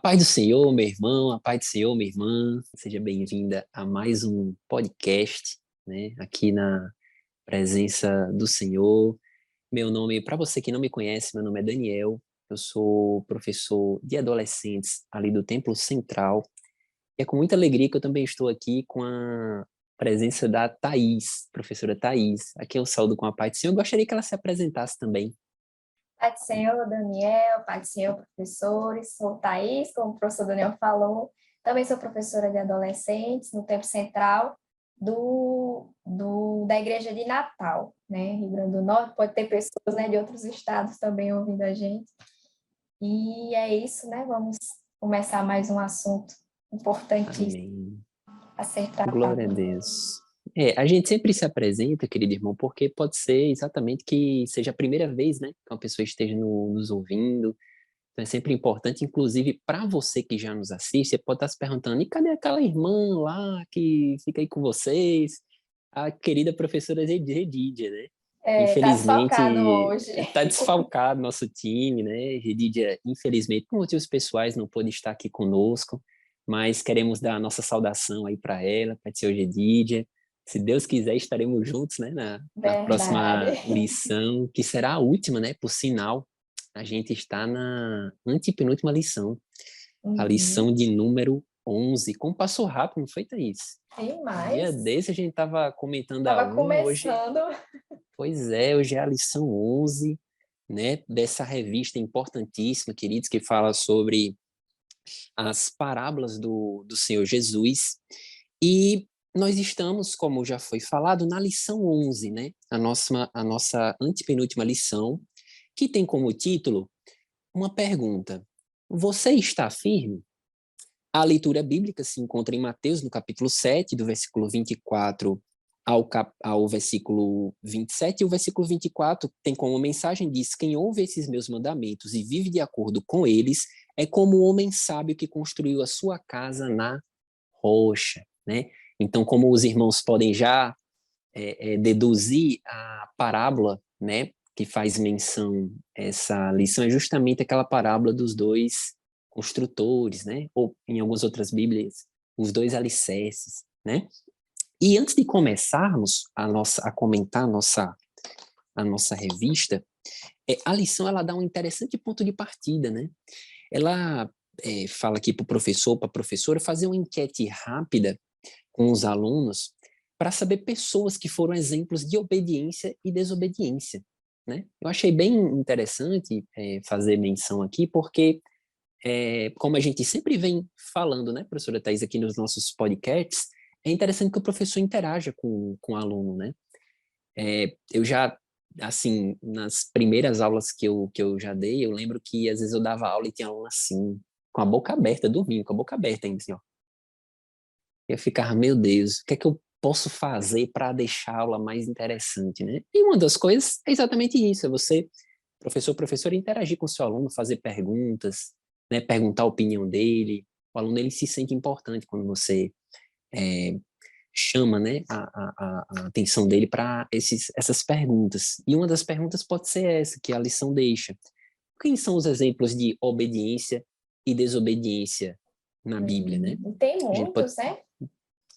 A paz do Senhor, meu irmão, a paz do Senhor, minha irmã. Seja bem-vinda a mais um podcast, né? Aqui na presença do Senhor. Meu nome, para você que não me conhece, meu nome é Daniel. Eu sou professor de adolescentes ali do Templo Central. E é com muita alegria que eu também estou aqui com a presença da Thaís, professora Thaís. Aqui eu saúdo com a paz do Senhor. Eu gostaria que ela se apresentasse também. Pai do Senhor, Daniel, Pai do Senhor, professores, sou Thaís, como o professor Daniel falou, também sou professora de adolescentes no Tempo Central da Igreja de Natal, né, Rio Grande do Norte, pode ter pessoas, né, de outros estados também ouvindo a gente, e é isso, né, vamos começar mais um assunto importantíssimo Amém. a ser tratado. Glória a Deus. A gente sempre se apresenta, querido irmão, porque pode ser exatamente que seja a primeira vez, né, que uma pessoa esteja nos ouvindo. Então é sempre importante, inclusive para você que já nos assiste, você pode estar se perguntando, e cadê aquela irmã lá que fica aí com vocês? A querida professora Redídia, né? Tá Infelizmente, desfalcado hoje. está desfalcado nosso time, né? Redídia, infelizmente, por motivos pessoais, não pôde estar aqui conosco, mas queremos dar a nossa saudação aí para ela, para a tia Redídia. Se Deus quiser, estaremos juntos, né, na próxima Verdade. lição, que será a última, né, por sinal. A gente está na antepenúltima lição, a lição Uhum. de número 11. Como passou rápido, não foi, Thaís? Sim, Um dia mas desse a gente estava comentando a estava 1, hoje, começando. pois é, hoje é a lição 11, né, dessa revista importantíssima, queridos, que fala sobre as parábolas do Senhor Jesus. E nós estamos, como já foi falado, na lição 11, né, a nossa antepenúltima lição, que tem como título uma pergunta: você está firme? A leitura bíblica se encontra em Mateus, no capítulo 7, do versículo 24 ao versículo 27, e o versículo 24 tem como mensagem, diz: quem ouve esses meus mandamentos e vive de acordo com eles é como o homem sábio que construiu a sua casa na rocha, né? Então, como os irmãos podem já deduzir, a parábola, né, que faz menção essa lição é justamente aquela parábola dos dois construtores, né, ou em algumas outras bíblias, os dois alicerces, né? E antes de começarmos a comentar a nossa revista, a lição ela dá um interessante ponto de partida, né? Ela fala aqui para o professor, para a professora, fazer uma enquete rápida com os alunos para saber pessoas que foram exemplos de obediência e desobediência, né? Eu achei bem interessante fazer menção aqui, porque, como a gente sempre vem falando, né, professora Thais, aqui nos nossos podcasts, é interessante que o professor interaja com o aluno, né? Eu já, assim, nas primeiras aulas que eu já dei, eu lembro que às vezes eu dava aula e tinha aluno assim, com a boca aberta, dormindo, com a boca aberta ainda, assim, ó. Eu ficava, meu Deus, o que é que eu posso fazer para deixar a aula mais interessante, né? E uma das coisas é exatamente isso, é você, professor, professora, interagir com o seu aluno, fazer perguntas, né? Perguntar a opinião dele. O aluno, ele se sente importante quando você é, chama, né, a atenção dele para essas perguntas. E uma das perguntas pode ser essa, que a lição deixa. Quem são os exemplos de obediência e desobediência na Bíblia, né? Tem A gente pode muitos, né?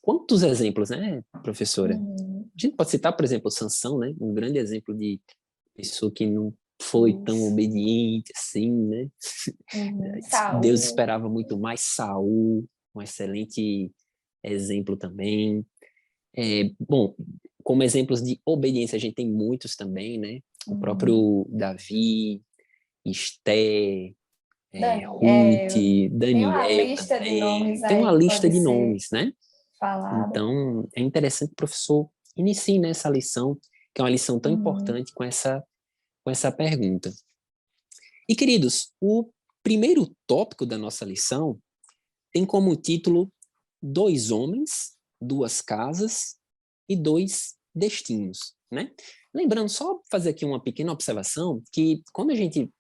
Quantos exemplos, né, professora? Uhum. A gente pode citar, por exemplo, Sansão, né? Um grande exemplo de pessoa que não foi tão Isso. obediente assim, né? Uhum. Deus Saúl. esperava muito mais. Saul, um excelente exemplo também. Bom, como exemplos de obediência, a gente tem muitos também, né? O Uhum. próprio Davi, Esté, Ruth, Daniel. Tem uma Daniel lista de também. nomes Tem uma aí que lista pode de ser nomes, né? falada. Então, é interessante que o professor inicie nessa lição, que é uma lição tão Uhum. importante, com essa pergunta. E, queridos, o primeiro tópico da nossa lição tem como título Dois Homens, Duas Casas e Dois Destinos, né? Lembrando, só fazer aqui uma pequena observação, que quando a gente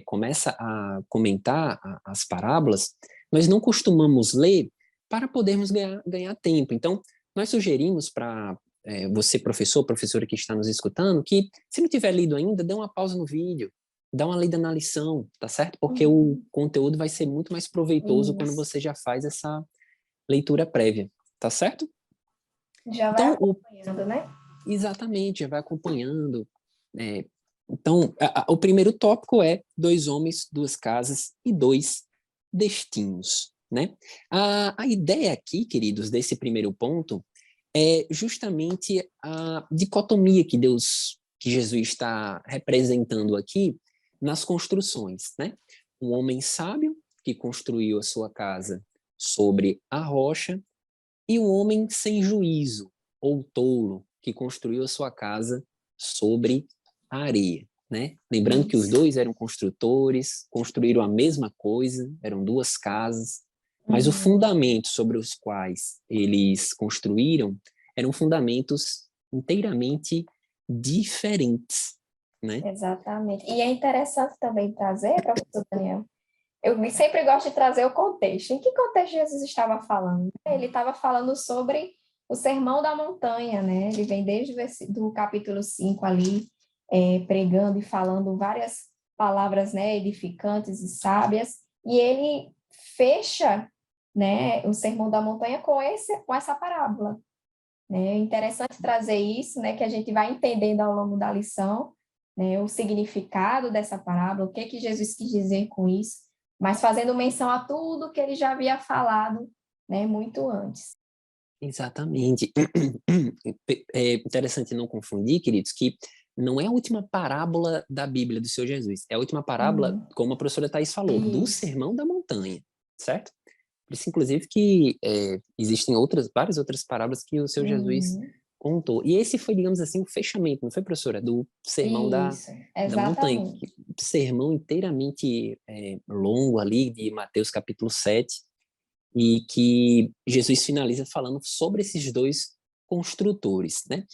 começa a comentar as parábolas, nós não costumamos ler para podermos ganhar tempo. Então, nós sugerimos para você, professor, professora que está nos escutando, que se não tiver lido ainda, dê uma pausa no vídeo, dá uma lida na lição, tá certo? Porque o Uhum. conteúdo vai ser muito mais proveitoso quando Isso. você já faz essa leitura prévia, tá certo? Já vai Então, acompanhando, né? exatamente, já vai acompanhando. É, então, o primeiro tópico é 2 homens, 2 casas e 2 destinos, né? A ideia aqui, queridos, desse primeiro ponto é justamente a dicotomia que Jesus está representando aqui nas construções, né? Um homem sábio que construiu a sua casa sobre a rocha e um homem sem juízo ou tolo que construiu a sua casa sobre a areia, né? Lembrando que os Isso. dois eram construtores, construíram a mesma coisa, eram 2 casas, mas o Uhum. fundamento sobre os quais eles construíram eram fundamentos inteiramente diferentes, né? Exatamente. E é interessante também trazer, professor Daniel, sempre gosto de trazer o contexto. Em que contexto Jesus estava falando? Ele estava falando sobre o Sermão da Montanha, né? Ele vem desde do capítulo 5 ali, pregando e falando várias palavras, né, edificantes e sábias, e ele fecha, né, o Sermão da Montanha com essa parábola, né? É interessante trazer isso, né, que a gente vai entendendo ao longo da lição, né, o significado dessa parábola, o que que Jesus quis dizer com isso, mas fazendo menção a tudo que ele já havia falado, né, muito antes. Exatamente. É interessante não confundir, queridos, que não é a última parábola da Bíblia do Senhor Jesus. É a última parábola, Uhum. como a professora Thais falou, do Isso. Sermão da Montanha, certo? Por isso, inclusive, que existem várias outras parábolas que o Senhor Jesus Uhum. contou. E esse foi, digamos assim, o fechamento, não foi, professora? Do Sermão Isso, da Montanha. exatamente. Sermão inteiramente longo ali, de Mateus capítulo 7, e que Jesus finaliza falando sobre esses 2 construtores, né?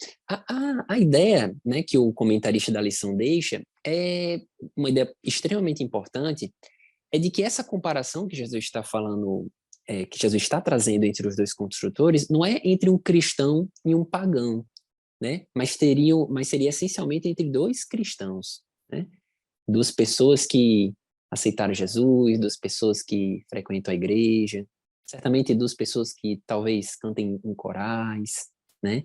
A ideia, né, que o comentarista da lição deixa é uma ideia extremamente importante, é de que essa comparação que Jesus está falando, que Jesus está trazendo entre os 2 construtores, não é entre um cristão e um pagão, né? Mas seria essencialmente entre 2 cristãos, né? 2 pessoas que aceitaram Jesus, 2 pessoas que frequentam a igreja, certamente 2 pessoas que talvez cantem em corais, né?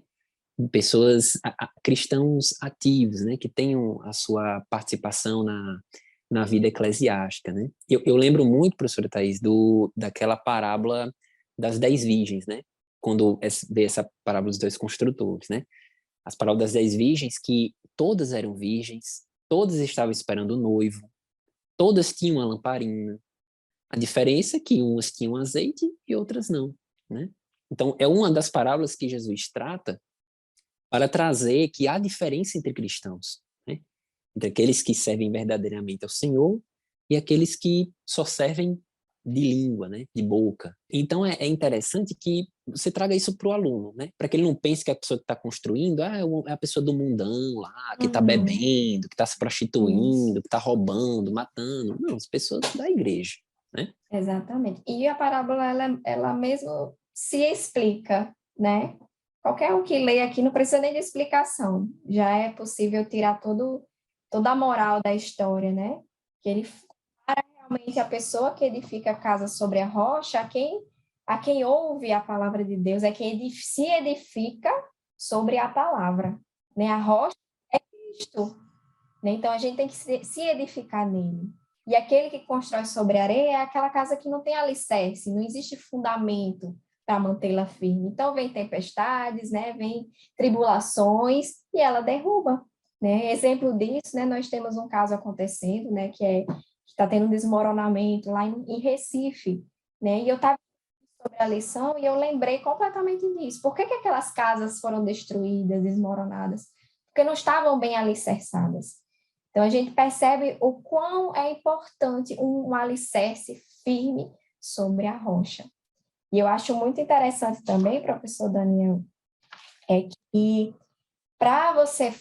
Pessoas, cristãos ativos, né? Que tenham a sua participação na vida eclesiástica, né? Eu lembro muito, professora Thais, daquela parábola das 10 virgens, né? Quando vê essa parábola dos 2 construtores, né? As parábolas das 10 virgens, que todas eram virgens, todas estavam esperando o noivo, todas tinham uma lamparina. A diferença é que umas tinham azeite e outras não, né? Então, é uma das parábolas que Jesus trata para trazer que há diferença entre cristãos, né? Entre aqueles que servem verdadeiramente ao Senhor e aqueles que só servem de língua, né? De boca. Então, é interessante que você traga isso para o aluno, né? Para que ele não pense que a pessoa que está construindo é a pessoa do mundão lá, que está Uhum. bebendo, que está se Isso, prostituindo, que está roubando, matando. Não, as pessoas da igreja, né? exatamente. E a parábola, ela mesmo se explica, né? Qualquer um que lê aqui não precisa nem de explicação. Já é possível tirar toda a moral da história, né? Que ele realmente a pessoa que edifica a casa sobre a rocha, a quem ouve a palavra de Deus, é quem se edifica sobre a palavra, né? A rocha é Cristo, né? Então a gente tem que se edificar nele. E aquele que constrói sobre a areia é aquela casa que não tem alicerce, não existe fundamento para mantê-la firme. Então vem tempestades, né? Vem tribulações e ela derruba, né? Exemplo disso, né? Nós temos um caso acontecendo, né? Que está tendo um desmoronamento lá em Recife, né? E eu estava sobre a lição e eu lembrei completamente disso. Por que que aquelas casas foram destruídas, desmoronadas? Porque não estavam bem alicerçadas. Então, a gente percebe o quão é importante um alicerce firme sobre a rocha. E eu acho muito interessante também, professor Daniel, é que para você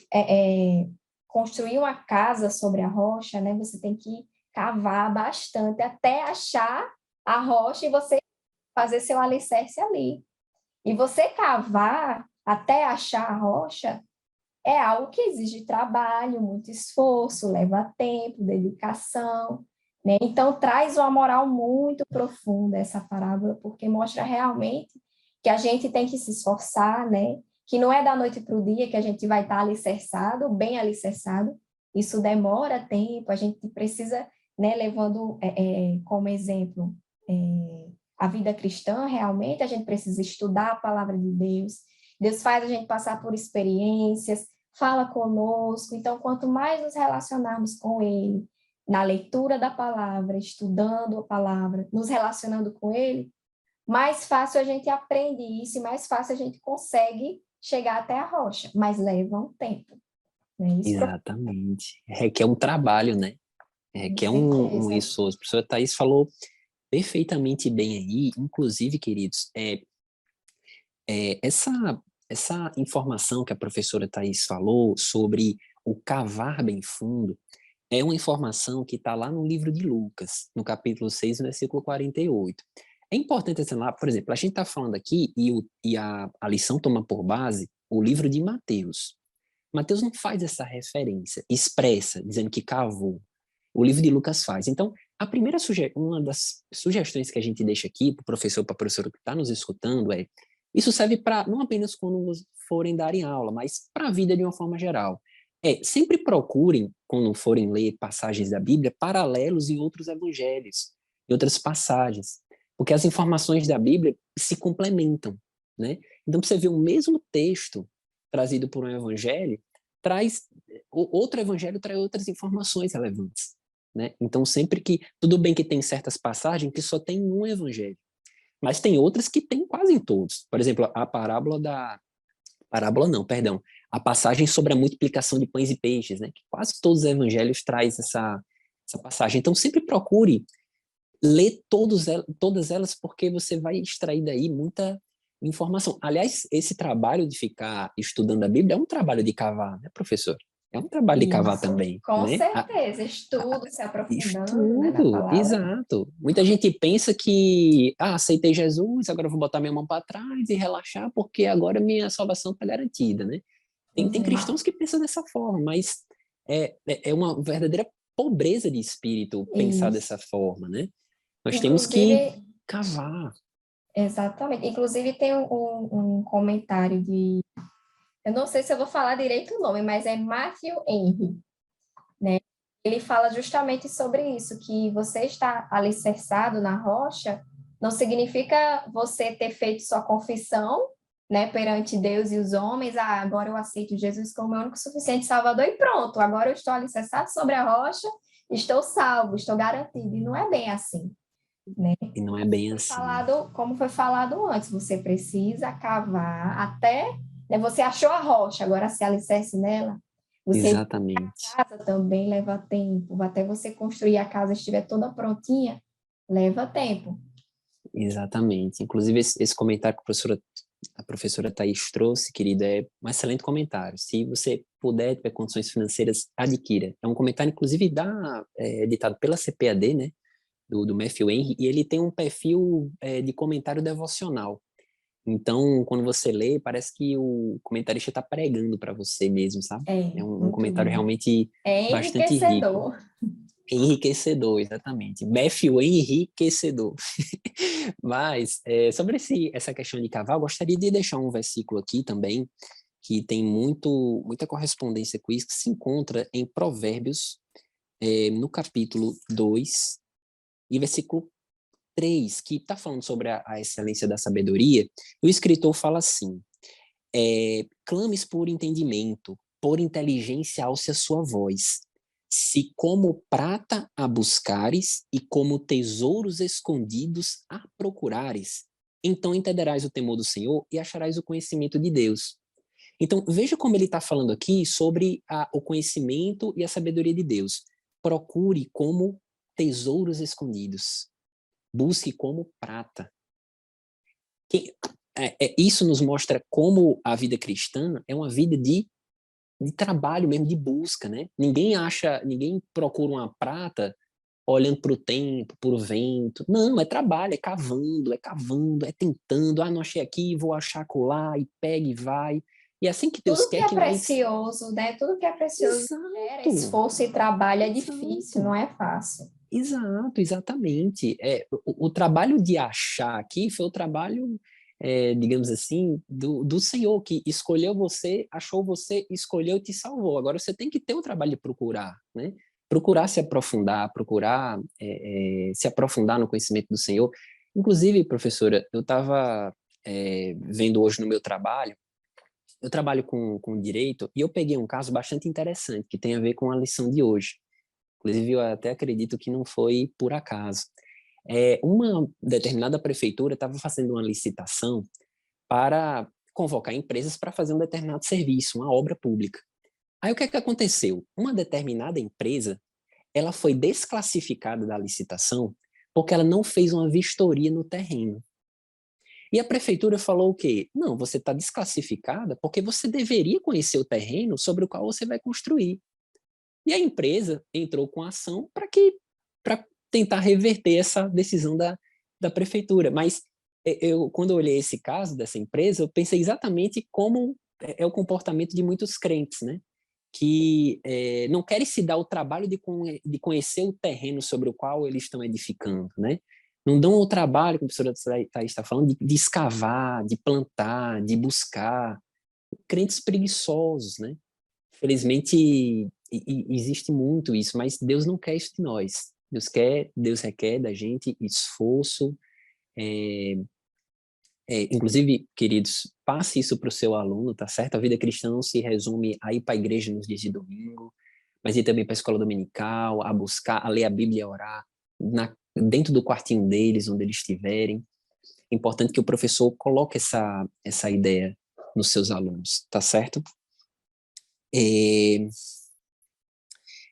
construir uma casa sobre a rocha, né, você tem que cavar bastante até achar a rocha e você fazer seu alicerce ali. E você cavar até achar a rocha é algo que exige trabalho, muito esforço, leva tempo, dedicação, né? Então, traz uma moral muito profunda essa parábola, porque mostra realmente que a gente tem que se esforçar, né? Que não é da noite para o dia que a gente vai estar alicerçado, bem alicerçado. Isso demora tempo, a gente precisa, né, levando como exemplo a vida cristã, realmente, a gente precisa estudar a palavra de Deus. Deus faz a gente passar por experiências, fala conosco. Então, quanto mais nos relacionarmos com Ele, na leitura da palavra, estudando a palavra, nos relacionando com Ele, mais fácil a gente aprende isso e mais fácil a gente consegue chegar até a rocha, mas leva um tempo. Né? Isso Exatamente. Requer um trabalho, né? com Requer um certeza. esforço. A professora Thaís falou perfeitamente bem aí, inclusive, queridos, essa, essa informação que a professora Thaís falou sobre o cavar bem fundo é uma informação que está lá no livro de Lucas, no capítulo 6, no versículo 48. É importante lá, por exemplo, a gente está falando aqui e a lição toma por base o livro de Mateus. Mateus não faz essa referência expressa, dizendo que cavou. O livro de Lucas faz. Então, uma das sugestões que a gente deixa aqui para o professor, para a professora que está nos escutando isso serve para, não apenas quando forem darem aula, mas para a vida de uma forma geral. Sempre procurem, quando forem ler passagens da Bíblia, paralelos em outros evangelhos, em outras passagens, porque as informações da Bíblia se complementam, né? Então, você vê o mesmo texto trazido por um evangelho, outro evangelho traz outras informações relevantes, né? Então, tudo bem que tem certas passagens que só tem um evangelho, mas tem outras que tem quase em todos. Por exemplo, a passagem sobre a multiplicação de pães e peixes, né? Que quase todos os evangelhos traz essa passagem. Então, sempre procure ler todas elas, porque você vai extrair daí muita informação. Aliás, esse trabalho de ficar estudando a Bíblia é um trabalho de cavar, né, professor? É um trabalho de cavar Isso, também, com né? certeza. Estudo, se aprofundando, né, na Estudo, palavra. exato. Muita gente pensa que, aceitei Jesus, agora eu vou botar minha mão para trás e relaxar, porque agora minha salvação está garantida, né? Tem Uhum. cristãos que pensam dessa forma, mas é uma verdadeira pobreza de espírito pensar Isso. dessa forma, né? Nós temos que Inclusive, cavar. exatamente. Inclusive, tem um comentário de. Eu não sei se eu vou falar direito o nome, mas é Matthew Henry, né? Ele fala justamente sobre isso, que você estar alicerçado na rocha não significa você ter feito sua confissão, né, perante Deus e os homens, agora eu aceito Jesus como meu único e suficiente Salvador e pronto, agora eu estou alicerçado sobre a rocha, estou salvo, estou garantido. E não é bem assim, né? E não é bem assim. Como foi falado antes, você precisa cavar até, né, você achou a rocha, agora se alicerce nela. Você Exatamente. casa também leva tempo, até você construir a casa estiver toda prontinha, leva tempo. Exatamente. Inclusive, esse comentário que a professora Thaís trouxe, querida, é um excelente comentário. Se você puder, tiver condições financeiras, adquira. É um comentário, inclusive, editado pela CPAD, né, do Matthew Henry, e ele tem um perfil de comentário devocional. Então, quando você lê, parece que o comentarista está pregando para você mesmo, sabe? É, É um muito comentário bom. realmente É bastante rico. enriquecedor. Enriquecedor, exatamente. Matthew enriquecedor. Mas, sobre essa questão de cavar, eu gostaria de deixar um versículo aqui também, que tem muita correspondência com isso, que se encontra em Provérbios, no capítulo 2, e versículo 3, que está falando sobre a excelência da sabedoria. O escritor fala assim: clames por entendimento, por inteligência alce a sua voz. Se como prata a buscares e como tesouros escondidos a procurares, então entenderás o temor do Senhor e acharás o conhecimento de Deus. Então, veja como ele está falando aqui sobre o conhecimento e a sabedoria de Deus. Procure como tesouros escondidos. Busque como prata. Isso nos mostra como a vida cristã é uma vida de trabalho mesmo, de busca, né? Ninguém procura uma prata olhando para o tempo, para o vento. Não, é trabalho, é cavando, é tentando. Não achei aqui, vou achar acolá, e pega e vai. E é assim que Deus Tudo que quer é que nós... precioso, né? Tudo que é precioso gera Exato, esforço e trabalho, é difícil, exato. não é fácil. Exato, exatamente. O trabalho de achar aqui foi o trabalho, digamos assim, do Senhor, que escolheu você, achou você, escolheu e te salvou. Agora você tem que ter o trabalho de procurar, né? Procurar se aprofundar, procurar se aprofundar no conhecimento do Senhor. Inclusive, professora, eu estava vendo hoje no meu trabalho, eu trabalho com direito, e eu peguei um caso bastante interessante, que tem a ver com a lição de hoje. Inclusive, eu até acredito que não foi por acaso. Uma determinada prefeitura estava fazendo uma licitação para convocar empresas para fazer um determinado serviço, uma obra pública. Aí o que é que aconteceu? Uma determinada empresa, ela foi desclassificada da licitação porque ela não fez uma vistoria no terreno. E a prefeitura falou o quê? Não, você está desclassificada porque você deveria conhecer o terreno sobre o qual você vai construir. E a empresa entrou com ação para tentar reverter essa decisão da prefeitura. Mas quando eu olhei esse caso dessa empresa, eu pensei exatamente como é o comportamento de muitos crentes, né? Que não querem se dar o trabalho de conhecer o terreno sobre o qual eles estão edificando, né? Não dão o trabalho, como a professora Thaís está falando, de escavar, de plantar, de buscar. Crentes preguiçosos, né? Felizmente existe muito isso, mas Deus não quer isso de nós. Deus requer da gente esforço. É, inclusive, queridos, passe isso para o seu aluno, tá certo? A vida cristã não se resume a ir para a igreja nos dias de domingo, mas ir também para a escola dominical, a buscar, a ler a Bíblia e a orar dentro do quartinho deles, onde eles estiverem. É importante que o professor coloque essa ideia nos seus alunos, tá certo? É,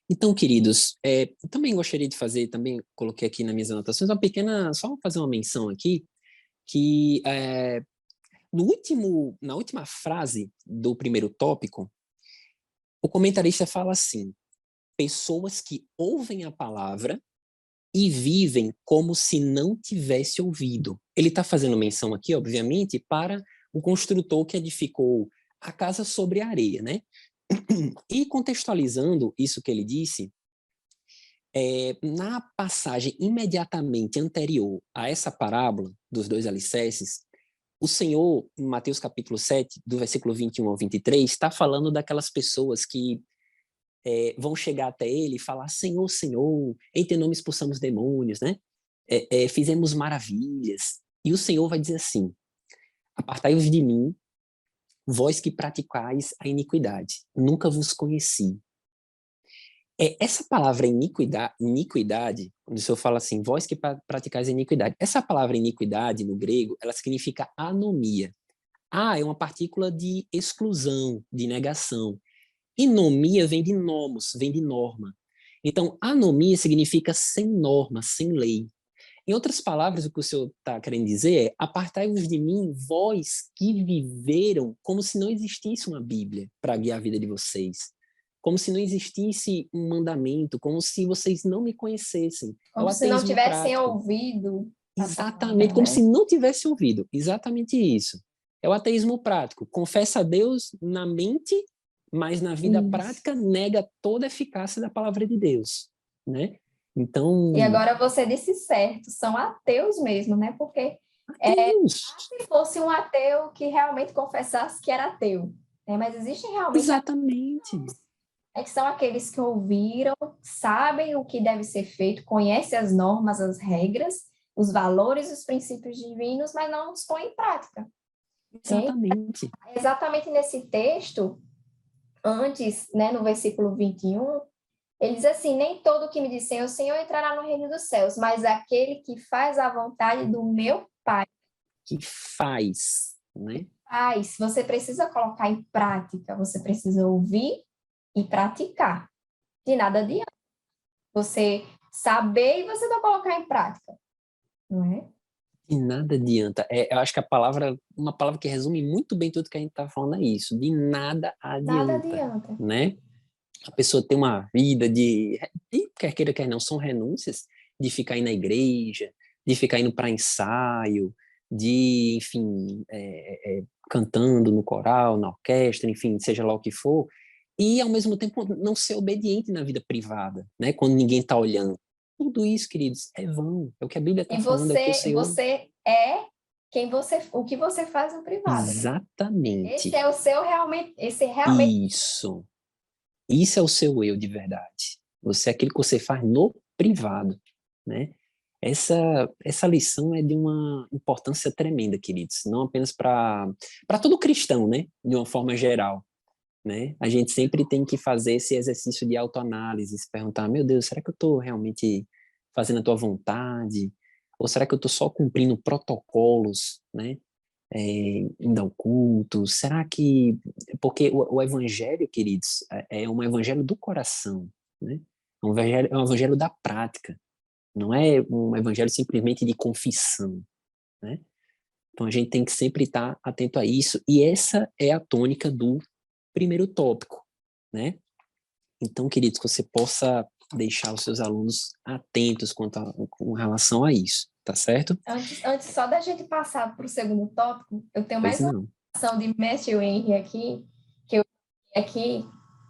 Então, queridos, também gostaria de fazer, também coloquei aqui nas minhas anotações, só fazer uma menção aqui, que na última frase do primeiro tópico, o comentarista fala assim: pessoas que ouvem a palavra e vivem como se não tivesse ouvido. Ele está fazendo menção aqui, obviamente, para o construtor que edificou a casa sobre a areia, né? E contextualizando isso que ele disse, na passagem imediatamente anterior a essa parábola dos dois alicerces, o Senhor, em Mateus capítulo 7, do versículo 21 ao 23, está falando daquelas pessoas que vão chegar até ele e falar: Senhor, Senhor, em teu nome expulsamos demônios, né? Fizemos maravilhas. E o Senhor vai dizer assim: apartai-vos de mim, vós que praticais a iniquidade, nunca vos conheci. Essa palavra iniquidade, quando o Senhor fala assim, vós que praticais a iniquidade, essa palavra iniquidade no grego, ela significa anomia. É uma partícula de exclusão, de negação. E nomia vem de nomos, vem de norma. Então, anomia significa sem norma, sem lei. Em outras palavras, o que o Senhor está querendo dizer é: apartai-vos de mim, vós que viveram como se não existisse uma Bíblia para guiar a vida de vocês. Como se não existisse um mandamento, como se vocês não me conhecessem. É o Como se não ateísmo tivessem prático. ouvido a Exatamente, palavra, como né? se não tivesse ouvido. Exatamente isso. É o ateísmo prático. Confessa a Deus na mente, mas na vida Isso. prática nega toda a eficácia da palavra de Deus, né? E Então, agora você disse certo, são ateus mesmo, né? Porque ateus. se fosse um ateu que realmente confessasse que era ateu, né? Mas existem realmente Exatamente. que são aqueles que ouviram, sabem o que deve ser feito, conhecem as normas, as regras, os valores, os princípios divinos, mas não os põem em prática. Né? Exatamente. Exatamente nesse texto, antes, né, no versículo 21, ele diz assim: nem todo que me diz Senhor, Senhor entrará no reino dos céus, mas aquele que faz a vontade do meu Pai. Que faz, né? Faz, você precisa colocar em prática, você precisa ouvir e praticar. De nada adianta você saber e você não colocar em prática, não é? De nada adianta. Eu acho que uma palavra que resume muito bem tudo que a gente está falando é isso. De nada Nada adianta, adianta. né? A pessoa tem uma vida quer queira, quer não, são renúncias de ficar indo na igreja, de ficar indo para ensaio, de, enfim, cantando no coral, na orquestra, enfim, seja lá o que for, e ao mesmo tempo não ser obediente na vida privada, né? Quando ninguém está olhando. Tudo isso, queridos, é vão. É o que a Bíblia está E falando, é o que o Senhor... você é o que você faz no privado. Esse Exatamente. é o seu realmente, Isso. Isso é o seu eu de verdade. Você é aquilo que você faz no privado, né? Essa lição é de uma importância tremenda, queridos. Não apenas para todo cristão, né? De uma forma geral, né? A gente sempre tem que fazer esse exercício de autoanálise, se perguntar, meu Deus, será que eu estou realmente fazendo a tua vontade? Ou será que eu estou só cumprindo protocolos, né? Indo ao culto? Será que... Porque o evangelho, queridos, é um evangelho do coração, né? É um evangelho da prática. Não é um evangelho simplesmente de confissão, né? Então a gente tem que sempre estar atento a isso, e essa é a tônica do primeiro tópico, né? Então, queridos, que você possa deixar os seus alunos atentos com relação a isso, tá certo? antes só da gente passar para o segundo tópico, eu tenho Pois mais uma não. ação de Matthew Henry aqui,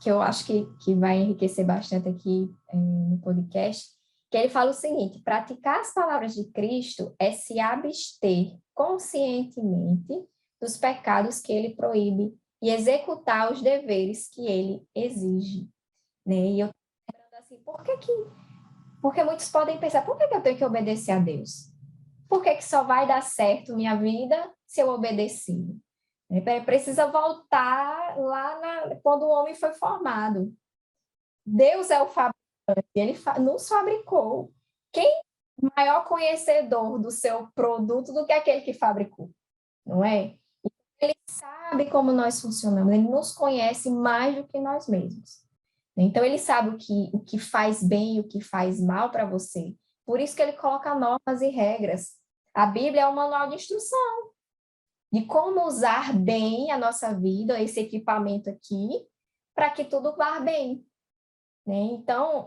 que eu acho que vai enriquecer bastante aqui no podcast, que ele fala o seguinte: praticar as palavras de Cristo é se abster conscientemente dos pecados que ele proíbe e executar os deveres que ele exige, né? E eu tô lembrando assim, porque muitos podem pensar, por que eu tenho que obedecer a Deus? Por que só vai dar certo minha vida se eu obedecer? Precisa voltar lá quando o homem foi formado. Deus é o fabricante, ele nos fabricou. Quem é maior conhecedor do seu produto do que aquele que fabricou? Não é? Ele sabe como nós funcionamos, ele nos conhece mais do que nós mesmos. Então, ele sabe o que faz bem e o que faz mal para você. Por isso que ele coloca normas e regras. A Bíblia é um manual de instrução de como usar bem a nossa vida, esse equipamento aqui, para que tudo vá bem, né? Então,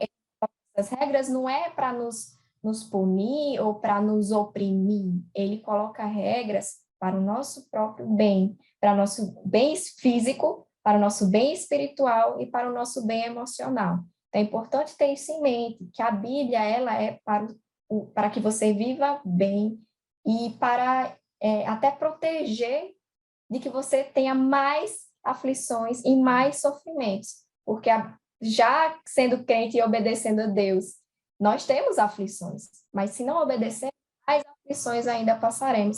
as regras não é para nos punir ou para nos oprimir, ele coloca regras para o nosso próprio bem, para o nosso bem físico, para o nosso bem espiritual e para o nosso bem emocional. Então, é importante ter isso em mente, que a Bíblia ela é para que você viva bem e para até proteger de que você tenha mais aflições e mais sofrimentos, porque já sendo crente e obedecendo a Deus, nós temos aflições, mas se não obedecer, mais aflições ainda passaremos.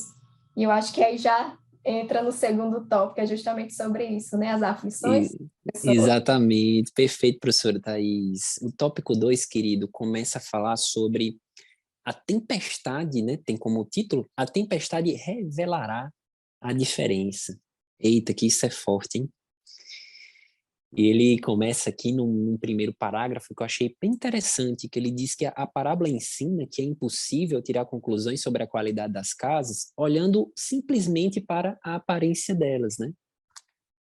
E eu acho que aí já entra no segundo tópico, é justamente sobre isso, né? As aflições. E- Exatamente, perfeito, professora Thaís. O tópico 2, querido, começa a falar sobre a tempestade, né? Tem como título, a tempestade revelará a diferença. Eita, que isso é forte, hein? E ele começa aqui num primeiro parágrafo que eu achei bem interessante, que ele diz que a parábola ensina que é impossível tirar conclusões sobre a qualidade das casas olhando simplesmente para a aparência delas, né?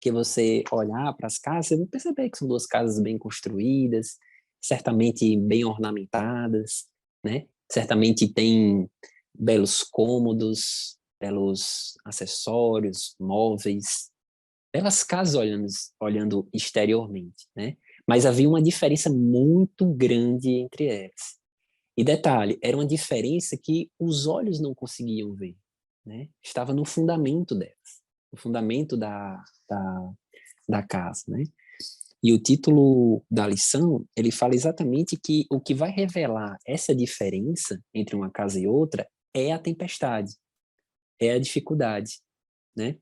Que você olhar para as casas, você vai perceber que são duas casas bem construídas, certamente bem ornamentadas, né? Certamente tem belos cômodos, belos acessórios, móveis, belas casas olhando exteriormente, né? Mas havia uma diferença muito grande entre elas. E detalhe, era uma diferença que os olhos não conseguiam ver, né? Estava no fundamento delas, no fundamento da casa, né? E o título da lição, ele fala exatamente que o que vai revelar essa diferença entre uma casa e outra é a tempestade, é a dificuldade, né?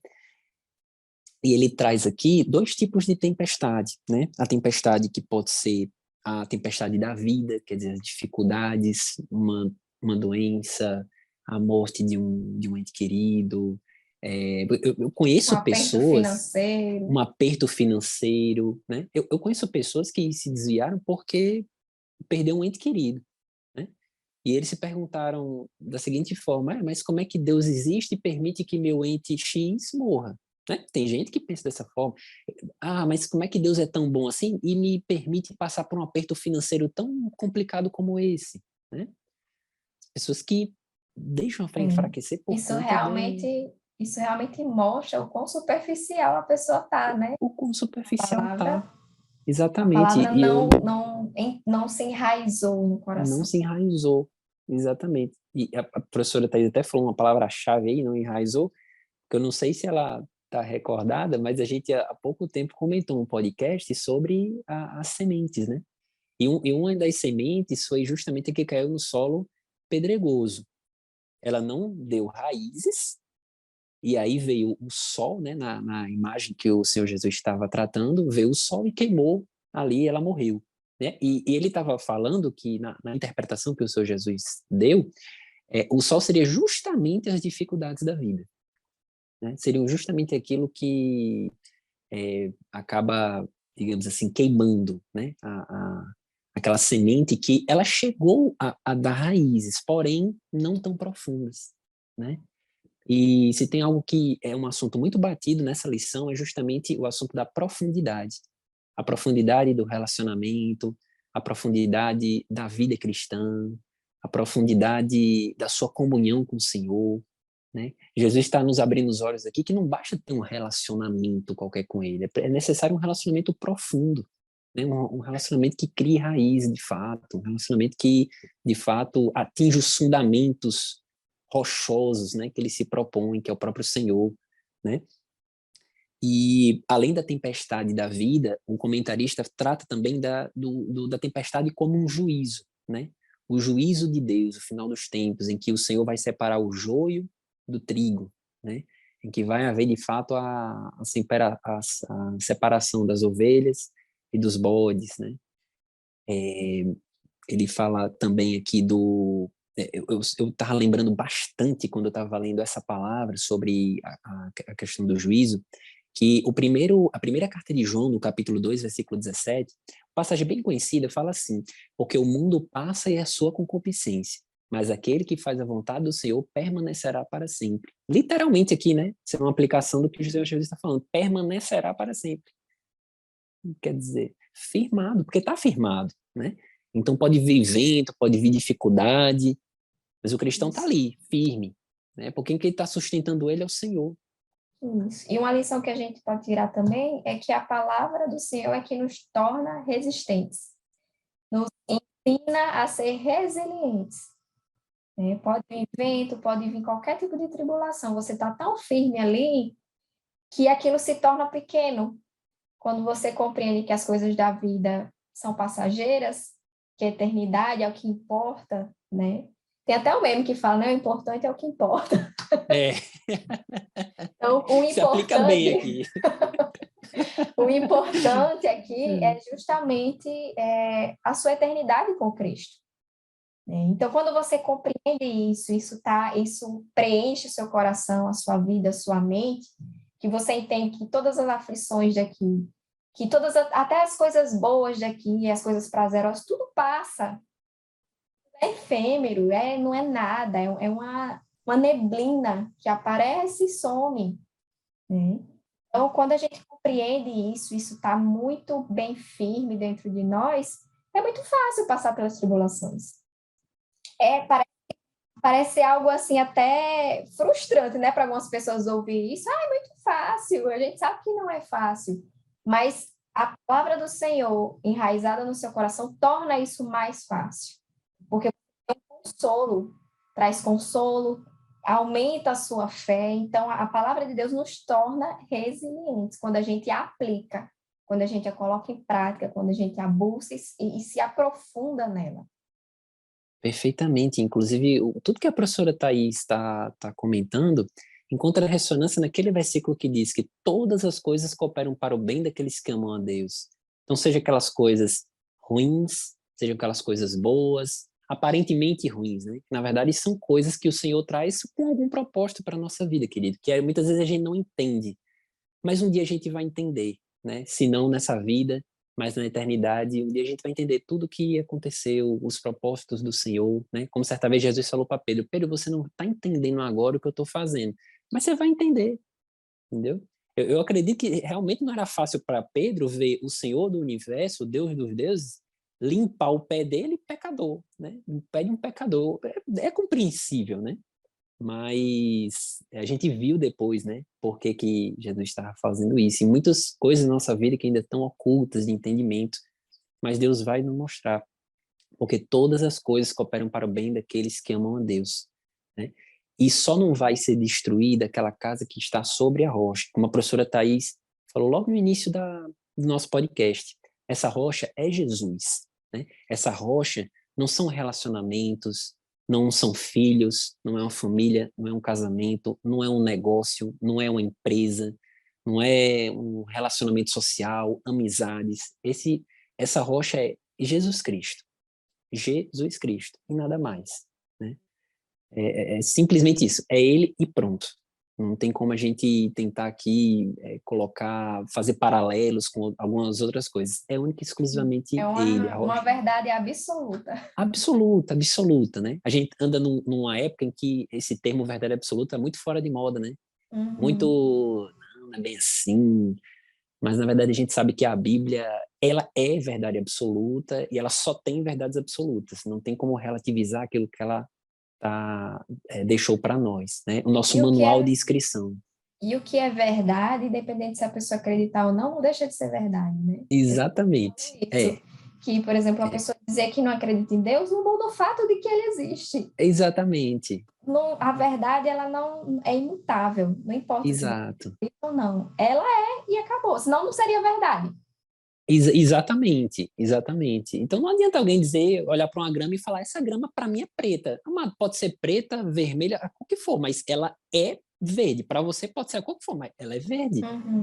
E ele traz aqui dois tipos de tempestade, né? A tempestade que pode ser a tempestade da vida, quer dizer, as dificuldades, uma doença, a morte de um ente querido. Eu Um conheço aperto pessoas, financeiro. um aperto financeiro, né? Eu conheço pessoas que se desviaram porque perdeu um ente querido, né? E eles se perguntaram da seguinte forma: mas como é que Deus existe e permite que meu ente X morra? Né? Tem gente que pensa dessa forma. Mas como é que Deus é tão bom assim e me permite passar por um aperto financeiro tão complicado como esse? Né? Pessoas que deixam a fé Sim. enfraquecer por Isso conta de um... realmente isso realmente mostra o quão superficial a pessoa está, né? O quão superficial Palavra, tá. a Exatamente. palavra E eu não se enraizou no não coração. se enraizou. Exatamente. E a professora Thais até falou uma palavra-chave aí, não enraizou, que eu não sei se ela está recordada, mas a gente há pouco tempo comentou um podcast sobre as sementes, né? E uma das sementes foi justamente a que caiu no solo pedregoso. Ela não deu raízes, e aí veio o sol, né? Na imagem que o Senhor Jesus estava tratando, veio o sol e queimou ali, ela morreu. Né? E ele estava falando que, na interpretação que o Senhor Jesus deu, o sol seria justamente as dificuldades da vida. Né? Seriam justamente aquilo que acaba, digamos assim, queimando, né? Aquela semente que ela chegou a dar raízes, porém não tão profundas, né? E se tem algo que é um assunto muito batido nessa lição, é justamente o assunto da profundidade. A profundidade do relacionamento, a profundidade da vida cristã, a profundidade da sua comunhão com o Senhor, né? Jesus está nos abrindo os olhos aqui que não basta ter um relacionamento qualquer com Ele, é necessário um relacionamento profundo, né? Um relacionamento que crie raiz de fato, um relacionamento que de fato atinja os fundamentos rochosos, né? Que Ele se propõe, que é o próprio Senhor, né? E além da tempestade da vida, o comentarista trata também da tempestade como um juízo, né? O juízo de Deus, o final dos tempos, em que o Senhor vai separar o joio do trigo, né? Em que vai haver de fato a separação das ovelhas e dos bodes, né? Ele fala também aqui eu estava lembrando bastante quando eu estava lendo essa palavra sobre a questão do juízo, que a primeira carta de João, no capítulo 2, versículo 17, passagem bem conhecida, fala assim: porque o mundo passa e a sua concupiscência, mas aquele que faz a vontade do Senhor permanecerá para sempre. Literalmente aqui, né? Isso é uma aplicação do que o Jesus está falando, permanecerá para sempre. Quer dizer, firmado, porque está firmado, né? Então pode vir vento, pode vir dificuldade, mas o cristão está Isso, ali, firme, né? Porque quem está sustentando ele é o Senhor. isso. E uma lição que a gente pode tirar também é que a palavra do Senhor é que nos torna resistentes, nos ensina a ser resilientes. Né? Pode vir vento, pode vir qualquer tipo de tribulação, você está tão firme ali que aquilo se torna pequeno. Quando você compreende que as coisas da vida são passageiras, que a eternidade é o que importa, né? Tem até um meme que fala, né? O importante é o que importa. É, Então, se aplica bem aqui. o importante aqui é justamente a sua eternidade com Cristo. Né? Então, quando você compreende isso, isso preenche o seu coração, a sua vida, a sua mente, que você entende que todas as aflições daqui, que até as coisas boas daqui, as coisas prazerosas, tudo passa. É efêmero, não é nada, é uma neblina que aparece e some. Né? Então, quando a gente compreende isso está muito bem firme dentro de nós, é muito fácil passar pelas tribulações. Parece algo assim até frustrante, né, para algumas pessoas ouvir isso. Ah, é muito fácil. A gente sabe que não é fácil, mas a palavra do Senhor enraizada no seu coração torna isso mais fácil, porque é um consolo, traz consolo, aumenta a sua fé. Então, a palavra de Deus nos torna resilientes quando a gente a aplica, quando a gente a coloca em prática, quando a gente a busca e se aprofunda nela. Perfeitamente. Inclusive, tudo que a professora Thais está comentando encontra ressonância naquele versículo que diz que todas as coisas cooperam para o bem daqueles que amam a Deus. Então, seja aquelas coisas ruins, sejam aquelas coisas boas, aparentemente ruins, né? Na verdade, são coisas que o Senhor traz com algum propósito para a nossa vida, querido, que muitas vezes a gente não entende, mas um dia a gente vai entender, né? Se não nessa vida, mas na eternidade, um dia a gente vai entender tudo o que aconteceu, os propósitos do Senhor, né? Como certa vez Jesus falou para Pedro: Pedro, você não está entendendo agora o que eu estou fazendo, mas você vai entender, entendeu? Eu acredito que realmente não era fácil para Pedro ver o Senhor do universo, o Deus dos deuses, limpar o pé dele, pecador, né? O pé de um pecador. É compreensível, né? mas a gente viu depois, né, por que que Jesus estava fazendo isso. E muitas coisas na nossa vida que ainda estão ocultas de entendimento, mas Deus vai nos mostrar, porque todas as coisas cooperam para o bem daqueles que amam a Deus, né? E só não vai ser destruída aquela casa que está sobre a rocha, como a professora Thais falou logo no início do nosso podcast. Essa rocha é Jesus, né? Essa rocha não são relacionamentos, não são filhos, não é uma família, não é um casamento, não é um negócio, não é uma empresa, não é um relacionamento social, amizades. Essa rocha é Jesus Cristo. Jesus Cristo, e nada mais, né? É simplesmente isso, é ele e pronto. Não tem como a gente tentar aqui fazer paralelos com algumas outras coisas. É única e exclusivamente É ele, a uma rocha. verdade absoluta. Absoluta, absoluta, né? A gente anda numa época em que esse termo verdade absoluta é muito fora de moda, né? Muito, não é bem assim, mas na verdade a gente sabe que a Bíblia, ela é verdade absoluta e ela só tem verdades absolutas, não tem como relativizar aquilo que ela deixou para nós, né? O nosso manual de inscrição. E o que é verdade, independente se a pessoa acreditar ou não, não deixa de ser verdade, né? Exatamente. Isso. Que, por exemplo, uma pessoa dizer que não acredita em Deus não muda o fato de que ele existe. Exatamente. Não, a verdade, ela não é imutável, não importa se Exato. é ou não. Ela é e acabou, senão não seria verdade. Exatamente, exatamente. Então não adianta alguém dizer, olhar para uma grama e falar, essa grama para mim é preta. Mas pode ser preta, vermelha, a cor que for, mas ela é verde. Para você pode ser a cor que for, mas ela é verde.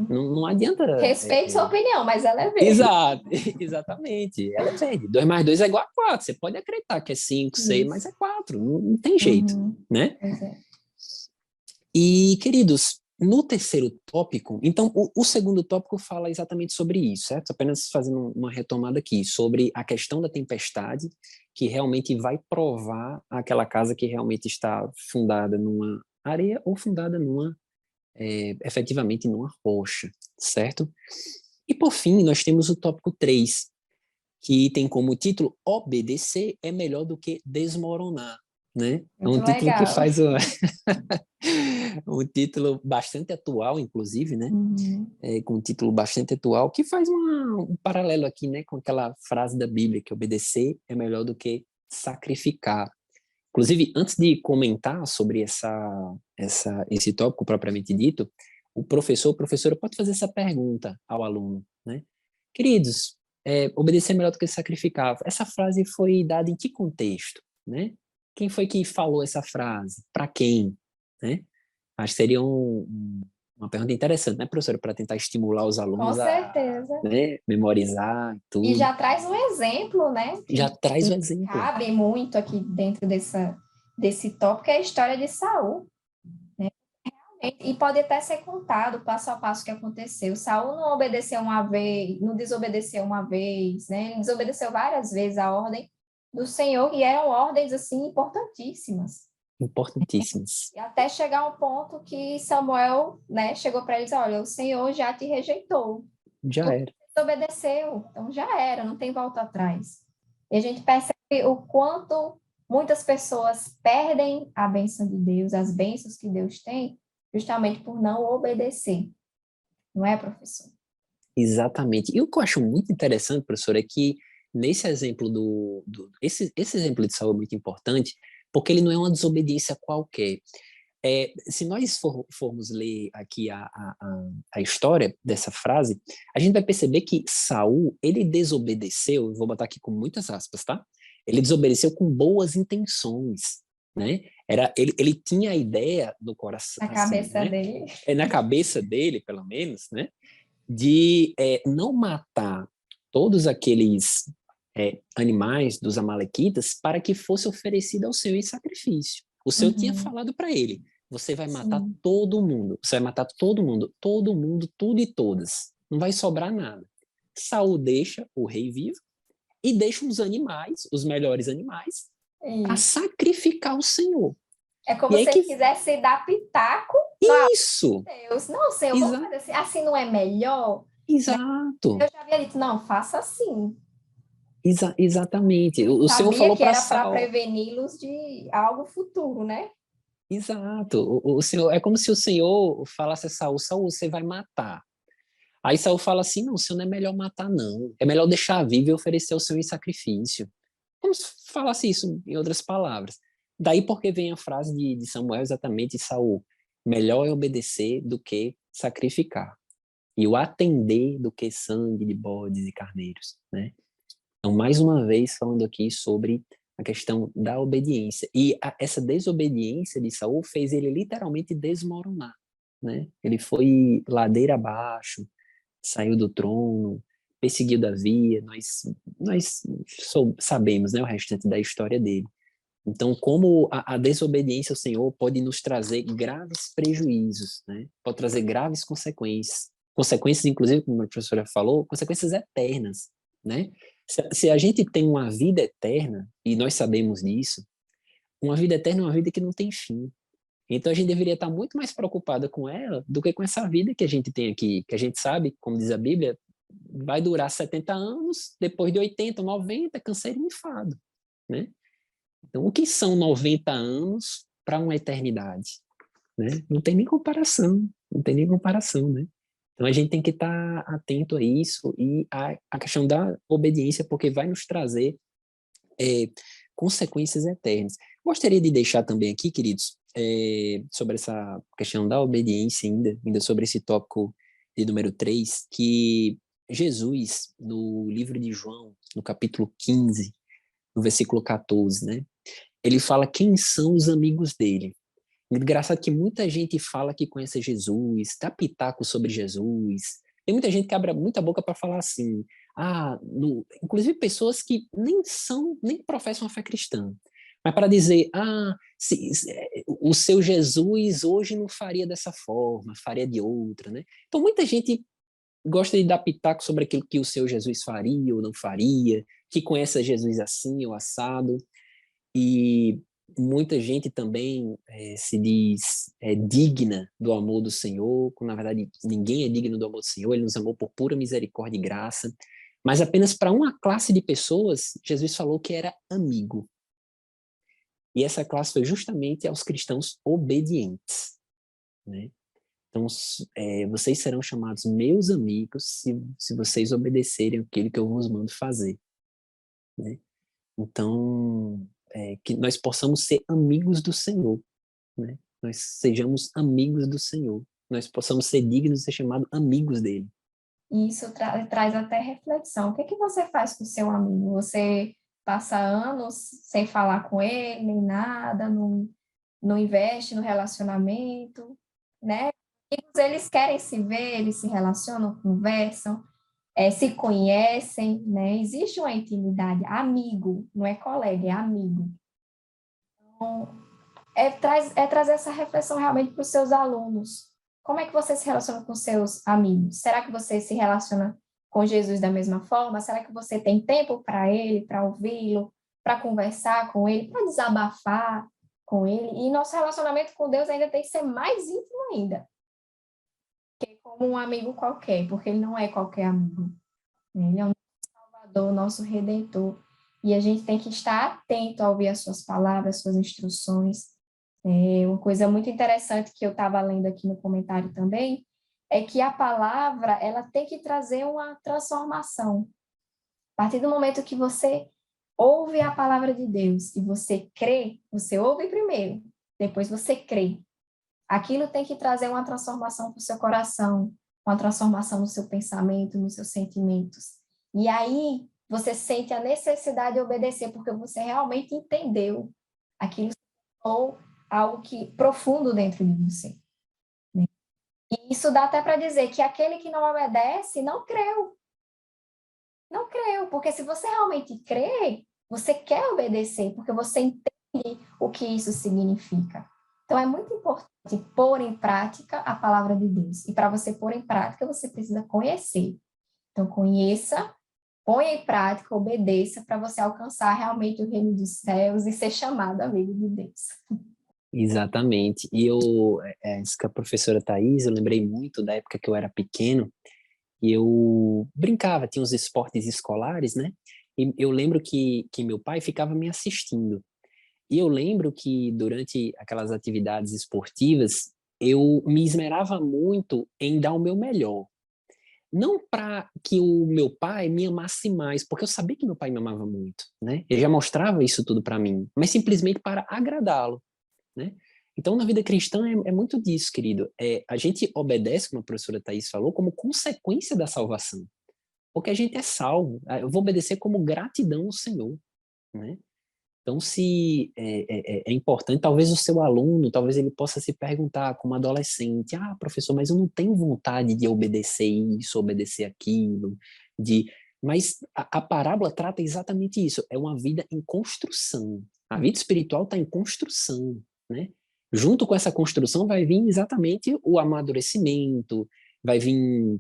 Não adianta. Respeite sua opinião, mas ela é verde. Exato, exatamente. Ela é verde. 2 mais 2 é igual a 4. Você pode acreditar que é 5, 6, mas é 4. Não tem jeito, né? E, queridos, no terceiro tópico, então, o segundo tópico fala exatamente sobre isso, certo? Apenas fazendo uma retomada aqui, sobre a questão da tempestade, que realmente vai provar aquela casa que realmente está fundada numa areia ou fundada efetivamente numa rocha, certo? E, por fim, nós temos o tópico 3, que tem como título Obedecer é melhor do que desmoronar, né? É um título que faz um título bastante atual, inclusive, né? Com um título bastante atual, que faz um paralelo aqui, né? Com aquela frase da Bíblia, que obedecer é melhor do que sacrificar. Inclusive, antes de comentar sobre esse tópico propriamente dito, a professora pode fazer essa pergunta ao aluno, né? Queridos, obedecer é melhor do que sacrificar. Essa frase foi dada em que contexto, né? Quem foi que falou essa frase? Para quem, né? Acho que seria uma pergunta interessante, né, professora, para tentar estimular os alunos a, né, memorizar e tudo. E já traz um exemplo, né? Já traz um exemplo. Cabe muito aqui dentro desse tópico, é a história de Saul, né? E pode até ser contado passo a passo o que aconteceu. Saul não obedeceu uma vez, não desobedeceu uma vez, né? Ele desobedeceu várias vezes a ordem do Senhor, e eram ordens, assim, importantíssimas. Importantíssimas. E até chegar um ponto que Samuel, né, chegou para eles, olha, o Senhor já te rejeitou. Já era. Desobedeceu, então já era, não tem volta atrás. E a gente percebe o quanto muitas pessoas perdem a bênção de Deus, as bênçãos que Deus tem, justamente por não obedecer. Não é, professor? Exatamente. E o que eu acho muito interessante, professor, é que nesse exemplo esse exemplo de Saul é muito importante, porque ele não é uma desobediência qualquer. Se nós formos ler aqui a história dessa frase, a gente vai perceber que Saul, ele desobedeceu, vou botar aqui com muitas aspas, tá? Ele desobedeceu com boas intenções, né? Ele tinha a ideia no coração, na cabeça dele. Na cabeça dele, pelo menos, né? De não matar todos aqueles animais dos amalequitas para que fosse oferecido ao Senhor em sacrifício. O Senhor tinha falado para ele, você vai matar todo mundo, você vai matar todo mundo, tudo e todas. Não vai sobrar nada. Saul deixa o rei vivo e deixa os animais, os melhores animais, a sacrificar o Senhor. É como se ele quisesse dar pitaco. Isso! Deus. Não, Senhor, vamos fazer assim não é melhor? Exato. Eu já havia dito, não, faça assim. Exatamente. O Senhor falou para Saul. Para preveni-los de algo futuro, né? Exato. O Senhor, é como se o Senhor falasse a Saul, Saul, você vai matar. Aí Saul fala assim, não, o Senhor não é melhor matar, não. É melhor deixar vivo e oferecer o Senhor em sacrifício. Como se falasse isso em outras palavras. Daí porque vem a frase de Samuel exatamente, Saul, melhor é obedecer do que sacrificar. E o atender do que sangue de bodes e carneiros, né? Então, mais uma vez, falando aqui sobre a questão da obediência. E essa desobediência de Saul fez ele literalmente desmoronar, né? Ele foi ladeira abaixo, saiu do trono, perseguiu Davi, nós sabemos, né, o restante da história dele. Então, como a desobediência ao Senhor pode nos trazer graves prejuízos, né? Pode trazer graves consequências. Consequências, inclusive, como a professora falou, consequências eternas, né? Se a gente tem uma vida eterna, e nós sabemos disso, uma vida eterna é uma vida que não tem fim. Então, a gente deveria estar muito mais preocupada com ela do que com essa vida que a gente tem aqui, que a gente sabe, como diz a Bíblia, vai durar 70 anos, depois de 80, 90, câncer e enfado, né? Então, o que são 90 anos para uma eternidade? Né? Não tem nem comparação, não tem nem comparação, né? Então, a gente tem que estar atento a isso e a questão da obediência, porque vai nos trazer é, consequências eternas. Gostaria de deixar também aqui, queridos, sobre essa questão da obediência ainda sobre esse tópico de número 3, que Jesus, no livro de João, no capítulo 15, no versículo 14, né? Ele fala quem são os amigos dele. Engraçado que muita gente fala que conhece Jesus, dá pitaco sobre Jesus. Tem muita gente que abre muita boca para falar assim, inclusive pessoas que nem professam a fé cristã, mas para dizer, o seu Jesus hoje não faria dessa forma, faria de outra, né? Então muita gente gosta de dar pitaco sobre aquilo que o seu Jesus faria ou não faria, que conhece Jesus assim ou assado. E muita gente também se diz digna do amor do Senhor, quando na verdade ninguém é digno do amor do Senhor, ele nos amou por pura misericórdia e graça. Mas apenas para uma classe de pessoas, Jesus falou que era amigo. E essa classe foi justamente aos cristãos obedientes, né? Então, vocês serão chamados meus amigos se vocês obedecerem aquilo que eu vos mando fazer, né? Então, que nós possamos ser amigos do Senhor, né? Nós sejamos amigos do Senhor. Nós possamos ser dignos de ser chamados amigos dele. E isso traz até reflexão. O que é que você faz com o seu amigo? Você passa anos sem falar com ele, nem nada, não investe no relacionamento, né? Eles querem se ver, eles se relacionam, conversam, se conhecem, né? Existe uma intimidade, amigo, não é colega, é amigo. Então, trazer essa reflexão realmente para os seus alunos. Como é que você se relaciona com seus amigos? Será que você se relaciona com Jesus da mesma forma? Será que você tem tempo para ele, para ouvi-lo, para conversar com ele, para desabafar com ele? E nosso relacionamento com Deus ainda tem que ser mais íntimo ainda, que como um amigo qualquer, porque ele não é qualquer amigo. Ele é o nosso Salvador, nosso Redentor. E a gente tem que estar atento a ouvir as suas palavras, as suas instruções. Uma coisa muito interessante que eu estava lendo aqui no comentário também é que a palavra ela tem que trazer uma transformação. A partir do momento que você ouve a palavra de Deus e você crê, você ouve primeiro, depois você crê. Aquilo tem que trazer uma transformação para o seu coração, uma transformação no seu pensamento, nos seus sentimentos. E aí você sente a necessidade de obedecer, porque você realmente entendeu aquilo ou algo que profundo dentro de você. Né? E isso dá até para dizer que aquele que não obedece não creu. Não creu, porque se você realmente crê, você quer obedecer, porque você entende o que isso significa. Então, é muito importante pôr em prática a palavra de Deus. E para você pôr em prática, você precisa conhecer. Então, conheça, ponha em prática, obedeça, para você alcançar realmente o reino dos céus e ser chamado amigo de Deus. Exatamente. E isso que a professora Thais, eu lembrei muito da época que eu era pequeno, e eu brincava, tinha os esportes escolares, né? E eu lembro que meu pai ficava me assistindo. E eu lembro que durante aquelas atividades esportivas, eu me esmerava muito em dar o meu melhor. Não para que o meu pai me amasse mais, porque eu sabia que meu pai me amava muito, né? Ele já mostrava isso tudo para mim, mas simplesmente para agradá-lo, né? Então, na vida cristã é muito disso, querido. A gente obedece, como a professora Thais falou, como consequência da salvação, porque a gente é salvo. Eu vou obedecer como gratidão ao Senhor, né? Então, se é importante, talvez o seu aluno, talvez ele possa se perguntar como adolescente, professor, mas eu não tenho vontade de obedecer isso, obedecer aquilo, mas a parábola trata exatamente isso, é uma vida em construção. A vida espiritual está em construção, né? Junto com essa construção vai vir exatamente o amadurecimento, vai vir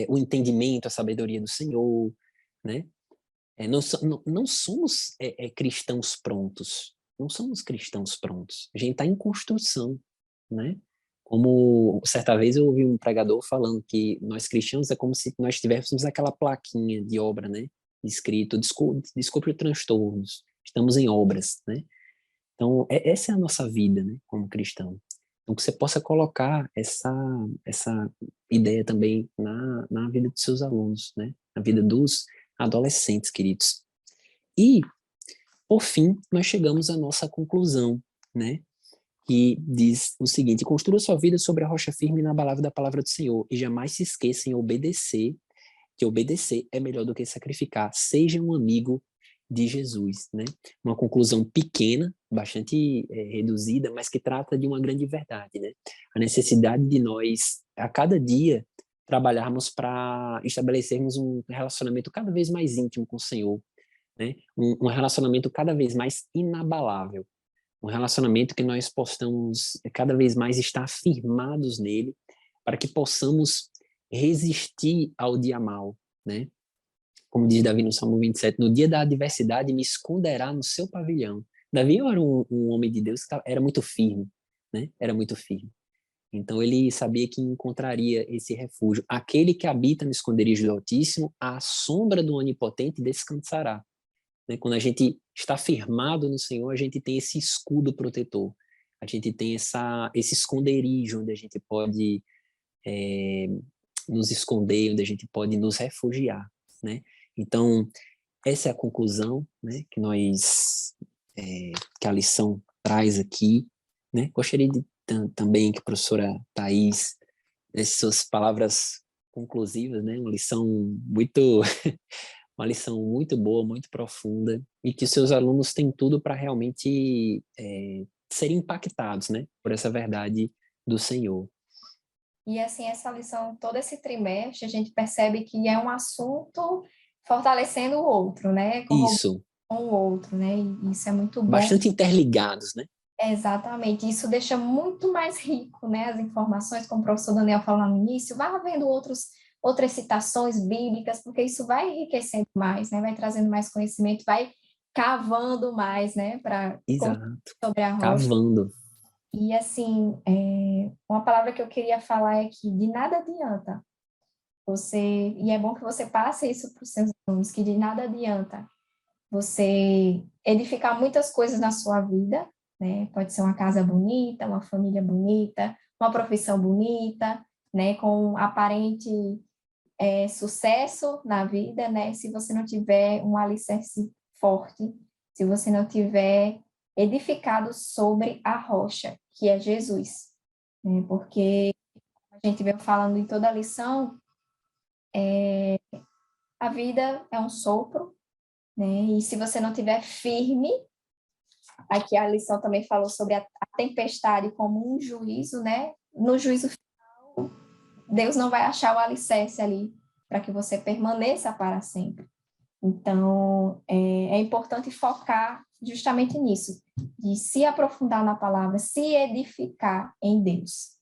o entendimento, a sabedoria do Senhor, né? Não somos cristãos prontos. Não somos cristãos prontos. A gente está em construção, né? Como certa vez eu ouvi um pregador falando que nós cristãos é como se nós tivéssemos aquela plaquinha de obra, né? Escrito, desculpe os transtornos, estamos em obras, né? Então, essa é a nossa vida, né? Como cristão. Então, que você possa colocar essa ideia também na vida dos seus alunos, né? Na vida dos adolescentes, queridos. E, por fim, nós chegamos à nossa conclusão, né? Que diz o seguinte: construa sua vida sobre a rocha firme e inabalável da palavra do Senhor, e jamais se esqueça em obedecer, que obedecer é melhor do que sacrificar. Seja um amigo de Jesus, né? Uma conclusão pequena, bastante reduzida, mas que trata de uma grande verdade, né? A necessidade de nós, a cada dia, trabalharmos para estabelecermos um relacionamento cada vez mais íntimo com o Senhor, né? Um relacionamento cada vez mais inabalável, um relacionamento que nós possamos cada vez mais estar firmados nele, para que possamos resistir ao dia mal, né? Como diz Davi no Salmo 27, no dia da adversidade me esconderá no seu pavilhão. Davi era um homem de Deus que era muito firme, né? Era muito firme. Então ele sabia que encontraria esse refúgio. Aquele que habita no esconderijo do Altíssimo, à sombra do Onipotente descansará. Né? Quando a gente está firmado no Senhor, a gente tem esse escudo protetor. A gente tem esse esconderijo onde a gente pode nos esconder, onde a gente pode nos refugiar, né? Então, essa é a conclusão, né, que a lição traz aqui, né? Gostaria de também que a professora Thais, suas palavras conclusivas, né? Uma lição muito boa, muito profunda, e que os seus alunos têm tudo para realmente serem impactados, né, por essa verdade do Senhor. E assim, essa lição, todo esse trimestre, a gente percebe que é um assunto fortalecendo o outro, né? Corroborando Isso, com o outro, né? E isso é muito bom. bastante interligados, né? Exatamente, isso deixa muito mais rico, né? As informações, como o professor Daniel falou no início, vá vendo outras citações bíblicas, porque isso vai enriquecendo mais, né? Vai trazendo mais conhecimento, vai cavando mais, né? Para Exato. sobre a rocha. Cavando. E assim, uma palavra que eu queria falar é que de nada adianta e é bom que você passe isso para os seus alunos, que de nada adianta você edificar muitas coisas na sua vida, né? Pode ser uma casa bonita, uma família bonita, uma profissão bonita, né? Com aparente sucesso na vida, né? Se você não tiver um alicerce forte, se você não tiver edificado sobre a rocha, que é Jesus, né? Porque a gente vem falando em toda a lição, a vida é um sopro, né? E se você não tiver firme, aqui a lição também falou sobre a tempestade como um juízo, né? No juízo final, Deus não vai achar o alicerce ali para que você permaneça para sempre. Então, é importante focar justamente nisso, de se aprofundar na palavra, se edificar em Deus.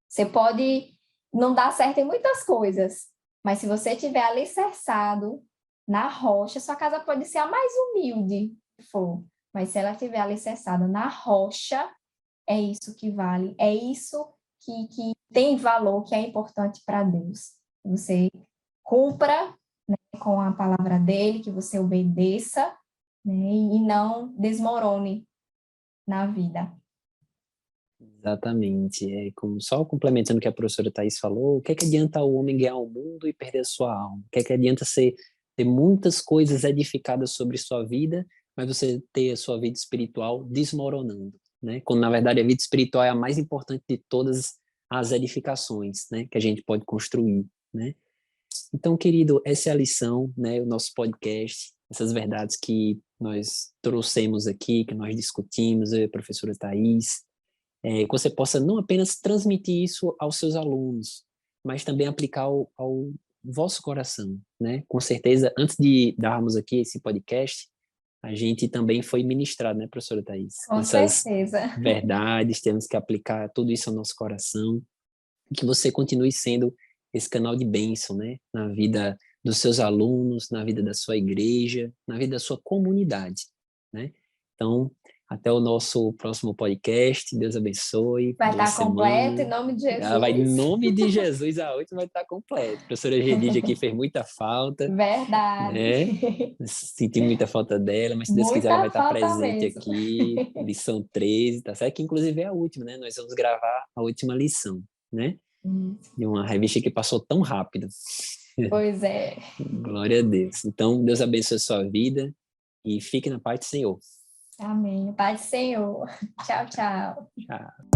Você pode não dar certo em muitas coisas, mas se você estiver alicerçado na rocha, sua casa pode ser a mais humilde que for, mas se ela estiver alicerçada na rocha, é isso que vale, é isso que tem valor, que é importante para Deus. Você cumpra, né, com a palavra dele, que você obedeça, né? E não desmorone na vida. Exatamente. Como só complementando o que a professora Thais falou, o que é que adianta o homem ganhar o mundo e perder a sua alma? O que é que adianta ter muitas coisas edificadas sobre sua vida, mas você ter a sua vida espiritual desmoronando, né? Quando, na verdade, a vida espiritual é a mais importante de todas as edificações, né? Que a gente pode construir, né? Então, querido, essa é a lição, né? O nosso podcast, essas verdades que nós trouxemos aqui, que nós discutimos, eu e a professora Thais, que você possa não apenas transmitir isso aos seus alunos, mas também aplicar ao vosso coração, né? Com certeza, antes de darmos aqui esse podcast, a gente também foi ministrado, né, professora Thais? Com Com essas certeza. verdades, temos que aplicar tudo isso ao nosso coração, e que você continue sendo esse canal de bênção, né? Na vida dos seus alunos, na vida da sua igreja, na vida da sua comunidade, né? Então, até o nosso próximo podcast. Deus abençoe. Vai Boa estar completo, em semana. nome de Em Jesus. nome de Jesus, a 8 vai estar completo. A professora Gedige aqui fez muita falta, Verdade. né? Senti muita falta dela, mas se Deus quiser, ela vai Muita estar falta presente mesmo. aqui. Lição 13, tá certo? Que inclusive é a última, né? Nós vamos gravar a última lição, né? De uma revista que passou tão rápido. Pois é. Glória a Deus. Então, Deus abençoe a sua vida e fique na paz do Senhor. Amém. Paz do Senhor. Tchau, tchau. Tchau.